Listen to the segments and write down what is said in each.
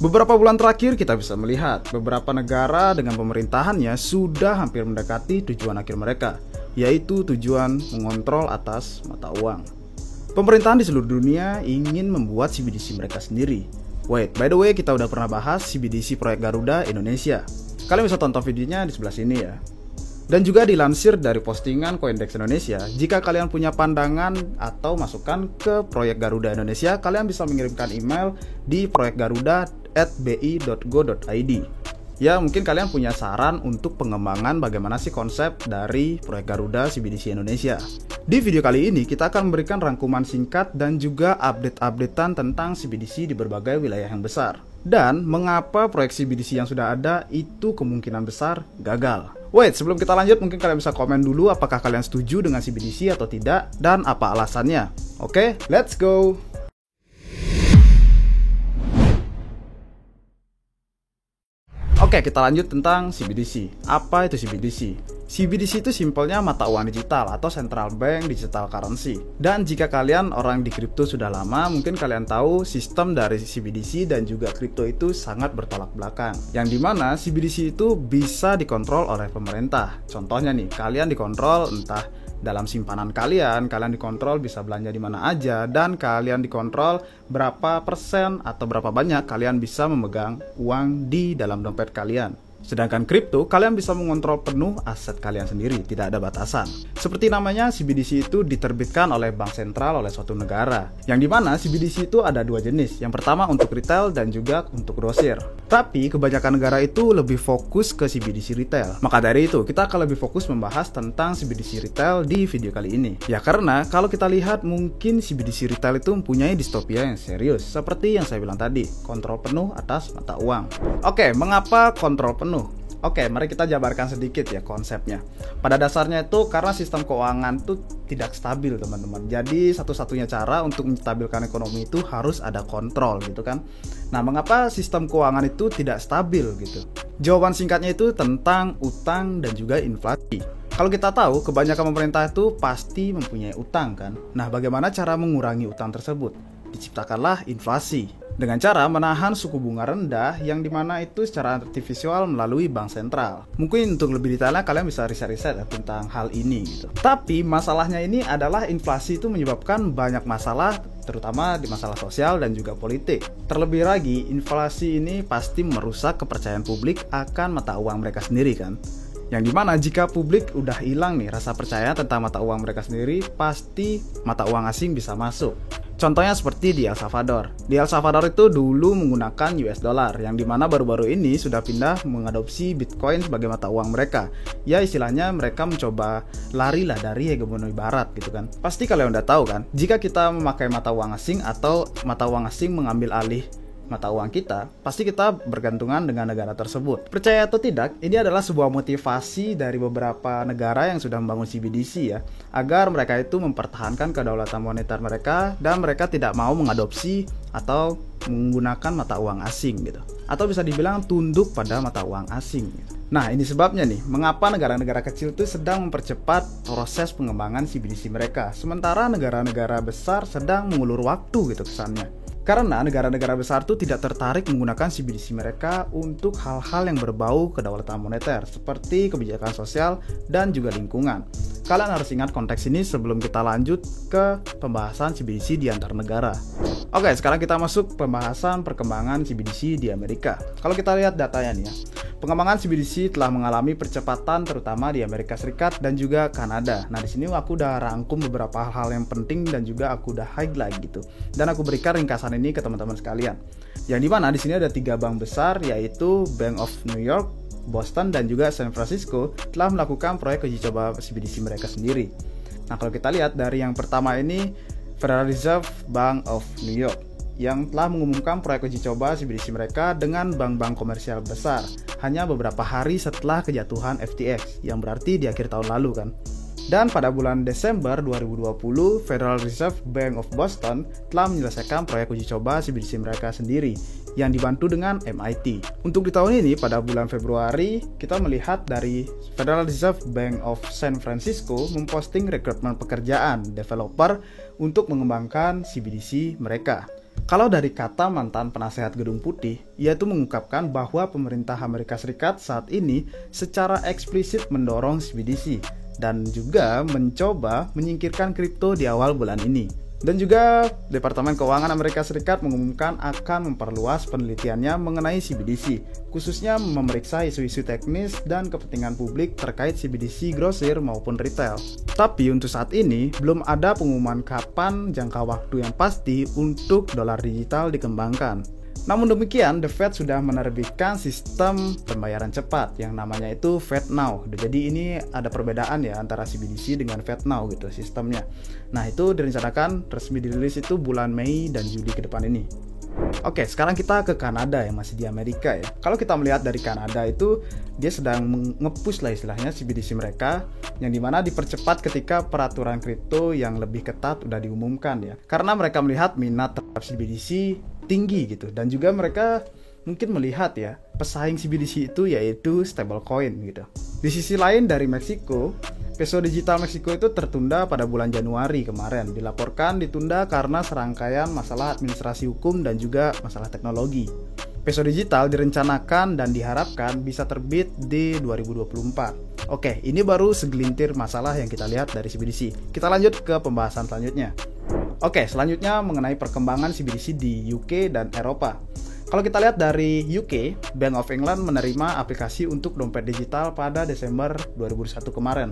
Beberapa bulan terakhir kita bisa melihat beberapa negara dengan pemerintahannya sudah hampir mendekati tujuan akhir mereka, yaitu tujuan mengontrol atas mata uang. Pemerintahan di seluruh dunia ingin membuat CBDC mereka sendiri. Wait, by the way, kita udah pernah bahas CBDC proyek Garuda Indonesia. Kalian bisa tonton videonya di sebelah sini ya. Dan juga dilansir dari postingan Coindex Indonesia, jika kalian punya pandangan atau masukan ke proyek Garuda Indonesia, kalian bisa mengirimkan email di proyekgaruda@bi.go.id. Ya, mungkin kalian punya saran untuk pengembangan bagaimana sih konsep dari proyek Garuda CBDC Indonesia. Di video kali ini, kita akan memberikan rangkuman singkat dan juga update-updatean tentang CBDC di berbagai wilayah yang besar. Dan mengapa proyek CBDC yang sudah ada itu kemungkinan besar gagal. Wait, sebelum kita lanjut, mungkin kalian bisa komen dulu apakah kalian setuju dengan CBDC atau tidak, dan apa alasannya. Oke, let's go! Oke, kita lanjut tentang CBDC. Apa itu CBDC? CBDC itu simpelnya mata uang digital atau Central Bank Digital Currency. Dan jika kalian orang di kripto sudah lama, mungkin kalian tahu sistem dari CBDC dan juga kripto itu sangat bertolak belakang. Yang dimana CBDC itu bisa dikontrol oleh pemerintah. Contohnya nih, kalian dikontrol entah dalam simpanan kalian dikontrol bisa belanja di mana aja, dan kalian dikontrol berapa persen atau berapa banyak kalian bisa memegang uang di dalam dompet kalian. Sedangkan kripto, kalian bisa mengontrol penuh aset kalian sendiri, tidak ada batasan. Seperti namanya, CBDC itu diterbitkan oleh bank sentral oleh suatu negara. Yang dimana CBDC itu ada dua jenis. Yang pertama untuk retail dan juga untuk grosir. Tapi kebanyakan negara itu lebih fokus ke CBDC retail. Maka dari itu, kita akan lebih fokus membahas tentang CBDC retail di video kali ini. Ya karena kalau kita lihat mungkin CBDC retail itu mempunyai distopia yang serius. Seperti yang saya bilang tadi, kontrol penuh atas mata uang. Oke, mengapa kontrol penuh? Oke, mari kita jabarkan sedikit ya konsepnya. Pada dasarnya itu karena sistem keuangan itu tidak stabil, teman-teman. Jadi satu-satunya cara untuk menstabilkan ekonomi itu harus ada kontrol gitu kan. Nah, mengapa sistem keuangan itu tidak stabil gitu? Jawaban singkatnya itu tentang utang dan juga inflasi. Kalau kita tahu, kebanyakan pemerintah itu pasti mempunyai utang kan. Nah, bagaimana cara mengurangi utang tersebut? Diciptakanlah inflasi dengan cara menahan suku bunga rendah yang dimana itu secara artifisial melalui bank sentral. Mungkin untuk lebih detailnya kalian bisa riset-riset tentang hal ini gitu. Tapi masalahnya ini adalah inflasi itu menyebabkan banyak masalah, terutama di masalah sosial dan juga politik. Terlebih lagi, inflasi ini pasti merusak kepercayaan publik akan mata uang mereka sendiri kan. Yang dimana jika publik udah hilang nih rasa percaya tentang mata uang mereka sendiri, pasti mata uang asing bisa masuk. Contohnya seperti di El Salvador. Di El Salvador itu dulu menggunakan US dollar, yang dimana baru-baru ini sudah pindah mengadopsi Bitcoin sebagai mata uang mereka. Ya istilahnya mereka mencoba larilah dari hegemoni barat gitu kan. Pasti kalian udah tahu kan, jika kita memakai mata uang asing atau mata uang asing mengambil alih mata uang kita, pasti kita bergantungan dengan negara tersebut. Percaya atau tidak, ini adalah sebuah motivasi dari beberapa negara yang sudah membangun CBDC ya, agar mereka itu mempertahankan kedaulatan moneter mereka dan mereka tidak mau mengadopsi atau menggunakan mata uang asing gitu. Atau bisa dibilang tunduk pada mata uang asing gitu. Nah, ini sebabnya nih, mengapa negara-negara kecil itu sedang mempercepat proses pengembangan CBDC mereka, sementara negara-negara besar sedang mengulur waktu gitu kesannya. Karena negara-negara besar itu tidak tertarik menggunakan CBDC mereka untuk hal-hal yang berbau kedaulatan moneter seperti kebijakan sosial dan juga lingkungan. Kalian harus ingat konteks ini sebelum kita lanjut ke pembahasan CBDC di antar negara. Oke, sekarang kita masuk pembahasan perkembangan CBDC di Amerika. Kalau kita lihat datanya nih ya, pengembangan CBDC telah mengalami percepatan terutama di Amerika Serikat dan juga Kanada. Nah, di sini aku udah rangkum beberapa hal yang penting dan juga aku udah highlight gitu. Dan aku berikan ringkasan ini ke teman-teman sekalian. Yang dimana di sini ada 3 bank besar, yaitu Bank of New York, Boston dan juga San Francisco telah melakukan proyek uji coba CBDC mereka sendiri. Nah, kalau kita lihat dari yang pertama ini, Federal Reserve Bank of New York yang telah mengumumkan proyek uji coba CBDC mereka dengan bank-bank komersial besar hanya beberapa hari setelah kejatuhan FTX, yang berarti di akhir tahun lalu kan. Dan pada bulan Desember 2020, Federal Reserve Bank of Boston telah menyelesaikan proyek uji coba CBDC mereka sendiri yang dibantu dengan MIT. Untuk di tahun ini, pada bulan Februari, kita melihat dari Federal Reserve Bank of San Francisco memposting rekrutmen pekerjaan developer untuk mengembangkan CBDC mereka. Kalau dari kata mantan penasehat Gedung Putih, ia itu mengungkapkan bahwa pemerintah Amerika Serikat saat ini secara eksplisit mendorong CBDC dan juga mencoba menyingkirkan kripto di awal bulan ini. Dan juga Departemen Keuangan Amerika Serikat mengumumkan akan memperluas penelitiannya mengenai CBDC, khususnya memeriksa isu-isu teknis dan kepentingan publik terkait CBDC grosir maupun retail. Tapi untuk saat ini, belum ada pengumuman kapan jangka waktu yang pasti untuk dolar digital dikembangkan. Namun demikian, The Fed sudah menerbitkan sistem pembayaran cepat yang namanya itu FedNow. Jadi ini ada perbedaan ya antara CBDC dengan FedNow gitu sistemnya. Nah, itu direncanakan resmi dirilis itu bulan Mei dan Juli ke depan ini. Oke, sekarang kita ke Kanada yang masih di Amerika ya. Kalau kita melihat dari Kanada itu, dia sedang nge-push lah istilahnya CBDC mereka, yang dimana dipercepat ketika peraturan kripto yang lebih ketat udah diumumkan ya. Karena mereka melihat minat terhadap CBDC tinggi gitu, dan juga mereka mungkin melihat ya pesaing CBDC itu yaitu stablecoin gitu. Di sisi lain dari Meksiko, peso digital Meksiko itu tertunda pada bulan Januari kemarin. Dilaporkan ditunda karena serangkaian masalah administrasi hukum dan juga masalah teknologi. Peso digital direncanakan dan diharapkan bisa terbit di 2024. Oke, ini baru segelintir masalah yang kita lihat dari CBDC. Kita lanjut ke pembahasan selanjutnya. Oke, selanjutnya mengenai perkembangan CBDC di UK dan Eropa. Kalau kita lihat dari UK, Bank of England menerima aplikasi untuk dompet digital pada Desember 2021 kemarin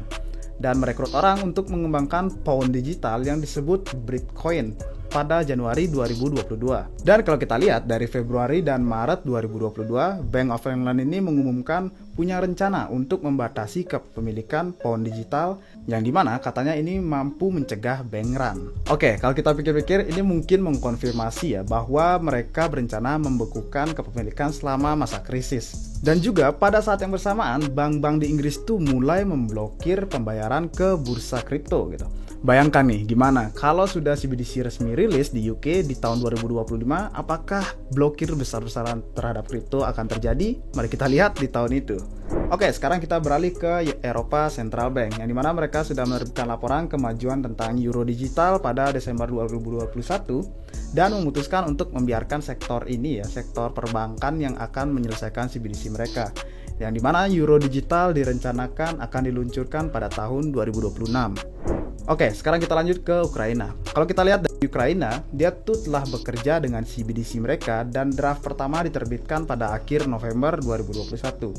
dan merekrut orang untuk mengembangkan pound digital yang disebut Bitcoin pada Januari 2022. Dan kalau kita lihat dari Februari dan Maret 2022, Bank of England ini mengumumkan punya rencana untuk membatasi kepemilikan pound digital yang dimana katanya ini mampu mencegah bank run. Oke, kalau kita pikir-pikir ini mungkin mengkonfirmasi ya bahwa mereka berencana membekukan kepemilikan selama masa krisis. Dan juga pada saat yang bersamaan, bank-bank di Inggris tuh mulai memblokir pembayaran ke bursa kripto gitu. Bayangkan nih, gimana kalau sudah CBDC resmi rilis di UK di tahun 2025, apakah blokir besar-besaran terhadap kripto akan terjadi? Mari kita lihat di tahun itu. Oke, sekarang kita beralih ke Eropa Central Bank, yang dimana mereka sudah menerbitkan laporan kemajuan tentang euro digital pada Desember 2021 dan memutuskan untuk membiarkan sektor ini ya, sektor perbankan yang akan menyelesaikan CBDC mereka. Yang dimana euro digital direncanakan akan diluncurkan pada tahun 2026. Oke, sekarang kita lanjut ke Ukraina. Kalau kita lihat dari Ukraina, dia tuh telah bekerja dengan CBDC mereka dan draft pertama diterbitkan pada akhir November 2021.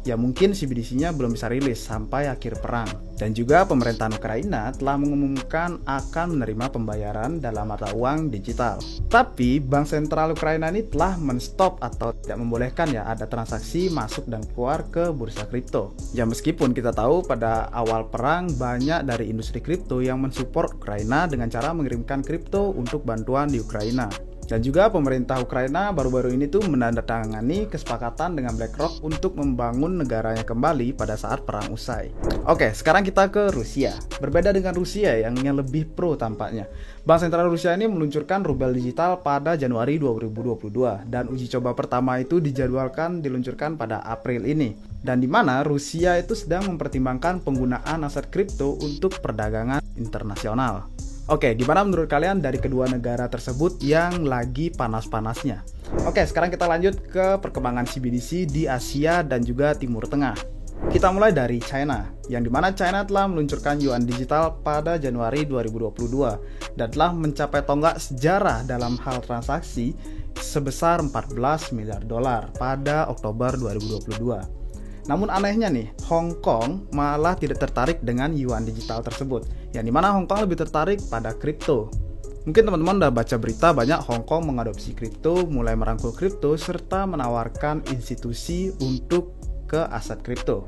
Ya mungkin CBDC-nya belum bisa rilis sampai akhir perang. Dan juga pemerintahan Ukraina telah mengumumkan akan menerima pembayaran dalam mata uang digital. Tapi Bank Sentral Ukraina ini telah men-stop atau tidak membolehkan ya ada transaksi masuk dan keluar ke bursa kripto. Ya meskipun kita tahu pada awal perang banyak dari industri kripto yang mensupport Ukraina dengan cara mengirimkan kripto untuk bantuan di Ukraina. Dan juga pemerintah Ukraina baru-baru ini tuh menandatangani kesepakatan dengan BlackRock untuk membangun negaranya kembali pada saat perang usai. Oke, sekarang kita ke Rusia. Berbeda dengan Rusia yang lebih pro tampaknya. Bank Sentral Rusia ini meluncurkan rubel digital pada Januari 2022 dan uji coba pertama itu dijadwalkan diluncurkan pada April ini. Dan di mana Rusia itu sedang mempertimbangkan penggunaan aset kripto untuk perdagangan internasional. Oke, gimana menurut kalian dari kedua negara tersebut yang lagi panas-panasnya? Oke, sekarang kita lanjut ke perkembangan CBDC di Asia dan juga Timur Tengah. Kita mulai dari China, yang dimana China telah meluncurkan yuan digital pada Januari 2022 dan telah mencapai tonggak sejarah dalam hal transaksi sebesar 14 miliar dolar pada Oktober 2022. Namun anehnya nih, Hong Kong malah tidak tertarik dengan yuan digital tersebut, yang dimana Hong Kong lebih tertarik pada kripto. Mungkin teman-teman udah baca berita banyak Hong Kong mengadopsi kripto, mulai merangkul kripto, serta menawarkan institusi untuk ke aset kripto.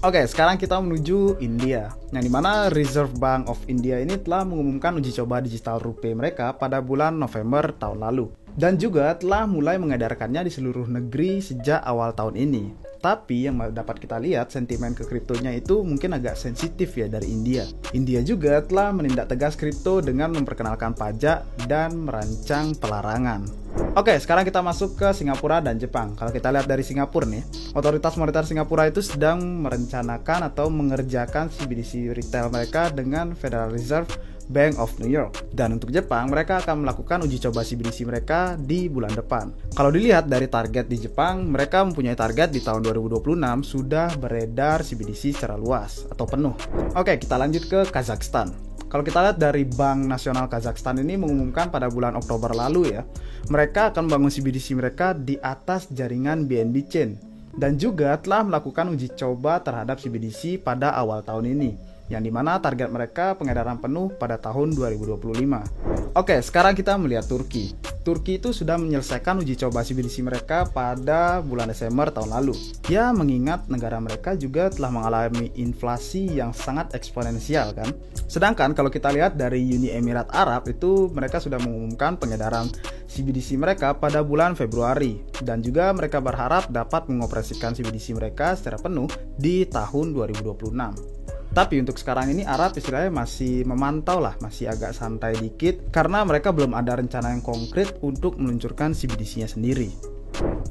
Oke, sekarang kita menuju India, yang dimana Reserve Bank of India ini telah mengumumkan uji coba digital rupee mereka pada bulan November tahun lalu. Dan juga telah mulai mengedarkannya di seluruh negeri sejak awal tahun ini. Tapi yang dapat kita lihat sentimen ke kriptonya itu mungkin agak sensitif ya dari India. India juga telah menindak tegas kripto dengan memperkenalkan pajak dan merancang pelarangan. Oke, sekarang kita masuk ke Singapura dan Jepang. Kalau kita lihat dari Singapura nih, otoritas moneter Singapura itu sedang merencanakan atau mengerjakan CBDC retail mereka dengan Federal Reserve Bank of New York. Dan untuk Jepang, mereka akan melakukan uji coba CBDC mereka di bulan depan. Kalau dilihat dari target di Jepang, mereka mempunyai target di tahun 2026 sudah beredar CBDC secara luas atau penuh. Oke, kita lanjut ke Kazakhstan. Kalau kita lihat dari Bank Nasional Kazakhstan ini mengumumkan pada bulan Oktober lalu ya, mereka akan membangun CBDC mereka di atas jaringan BNB Chain. Dan juga telah melakukan uji coba terhadap CBDC pada awal tahun ini, yang dimana target mereka pengedaran penuh pada tahun 2025. Oke, sekarang kita melihat Turki. Turki itu sudah menyelesaikan uji coba CBDC mereka pada bulan Desember tahun lalu. Ya, mengingat negara mereka juga telah mengalami inflasi yang sangat eksponensial kan. Sedangkan kalau kita lihat dari Uni Emirat Arab itu mereka sudah mengumumkan pengedaran CBDC mereka pada bulan Februari, dan juga mereka berharap dapat mengoperasikan CBDC mereka secara penuh di tahun 2026. Tapi untuk sekarang ini Arab istilahnya masih memantau lah, masih agak santai dikit karena mereka belum ada rencana yang konkret untuk meluncurkan CBDC-nya sendiri.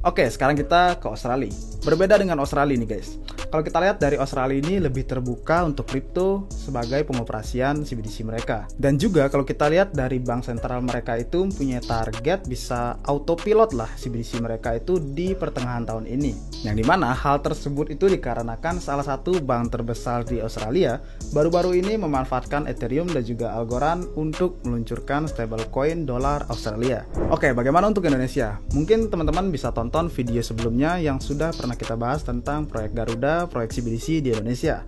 Oke, sekarang kita ke Australia. Berbeda dengan Australia nih guys. Kalau kita lihat dari Australia ini lebih terbuka untuk kripto sebagai pengoperasian CBDC mereka. Dan juga kalau kita lihat dari bank sentral mereka itu punya target bisa autopilot lah CBDC mereka itu di pertengahan tahun ini. Yang dimana hal tersebut itu dikarenakan salah satu bank terbesar di Australia baru-baru ini memanfaatkan Ethereum dan juga Algorand untuk meluncurkan stablecoin dolar Australia. Oke, bagaimana untuk Indonesia? Mungkin teman-teman bisa tonton video sebelumnya yang sudah pernah kita bahas tentang proyek Garuda, proyek CBDC di Indonesia.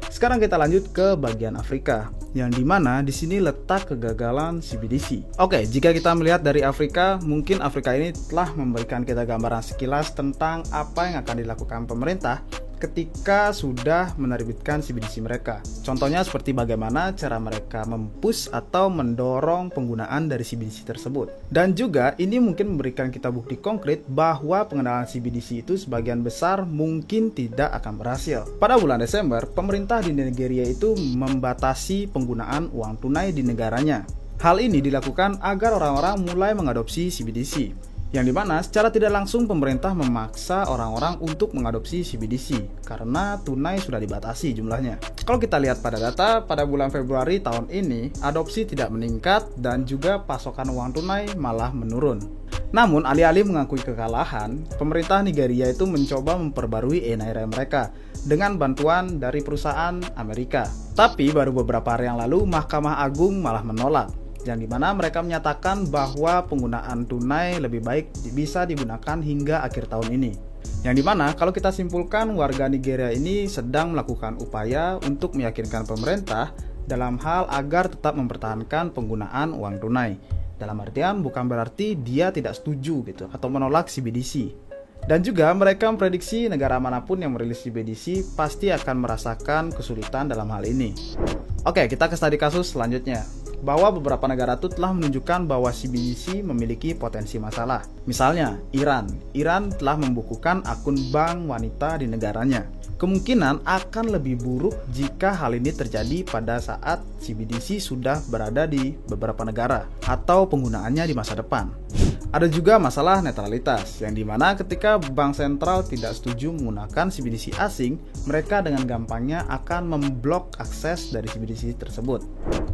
Sekarang kita lanjut ke bagian Afrika, yang dimana di sini letak kegagalan CBDC. Oke, jika kita melihat dari Afrika, mungkin Afrika ini telah memberikan kita gambaran sekilas tentang apa yang akan dilakukan pemerintah ketika sudah menerbitkan CBDC mereka. Contohnya seperti bagaimana cara mereka mempush atau mendorong penggunaan dari CBDC tersebut. Dan juga ini mungkin memberikan kita bukti konkret bahwa pengenalan CBDC itu sebagian besar mungkin tidak akan berhasil. Pada bulan Desember, pemerintah di Nigeria itu membatasi penggunaan uang tunai di negaranya. Hal ini dilakukan agar orang-orang mulai mengadopsi CBDC. Yang dimana secara tidak langsung pemerintah memaksa orang-orang untuk mengadopsi CBDC karena tunai sudah dibatasi jumlahnya. Kalau kita lihat pada data, pada bulan Februari tahun ini adopsi tidak meningkat dan juga pasokan uang tunai malah menurun. Namun alih-alih mengakui kekalahan, pemerintah Nigeria itu mencoba memperbarui e-naira mereka dengan bantuan dari perusahaan Amerika. Tapi baru beberapa hari yang lalu Mahkamah Agung malah menolak, yang dimana mereka menyatakan bahwa penggunaan tunai lebih baik bisa digunakan hingga akhir tahun ini. Yang dimana kalau kita simpulkan warga Nigeria ini sedang melakukan upaya untuk meyakinkan pemerintah dalam hal agar tetap mempertahankan penggunaan uang tunai. Dalam artian bukan berarti dia tidak setuju gitu atau menolak CBDC. Dan juga mereka memprediksi negara manapun yang merilis CBDC pasti akan merasakan kesulitan dalam hal ini. Oke, kita ke studi kasus selanjutnya, bahwa beberapa negara itu telah menunjukkan bahwa CBDC memiliki potensi masalah. Misalnya, Iran telah membukukan akun bank wanita di negaranya. Kemungkinan akan lebih buruk jika hal ini terjadi pada saat CBDC sudah berada di beberapa negara atau penggunaannya di masa depan. Ada juga masalah netralitas, yang dimana ketika bank sentral tidak setuju menggunakan CBDC asing, mereka dengan gampangnya akan memblok akses dari CBDC tersebut.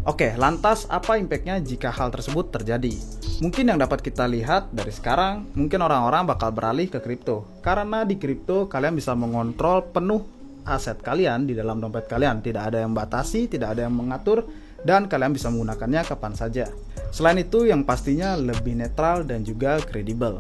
Oke, lantas apa impactnya jika hal tersebut terjadi? Mungkin yang dapat kita lihat dari sekarang, mungkin orang-orang bakal beralih ke kripto. Karena di kripto kalian bisa mengontrol penuh aset kalian di dalam dompet kalian. Tidak ada yang batasi, tidak ada yang mengatur, dan kalian bisa menggunakannya kapan saja. Selain itu yang pastinya lebih netral dan juga kredibel.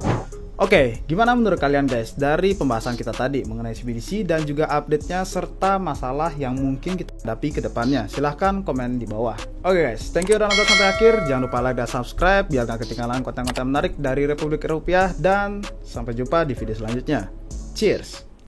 Oke, gimana menurut kalian guys dari pembahasan kita tadi mengenai CBDC dan juga update-nya serta masalah yang mungkin kita hadapi ke depannya? Silahkan komen di bawah. Oke guys, thank you udah nonton sampai akhir. Jangan lupa like dan subscribe biar gak ketinggalan konten-konten menarik dari Republik Rupiah, dan sampai jumpa di video selanjutnya. Cheers!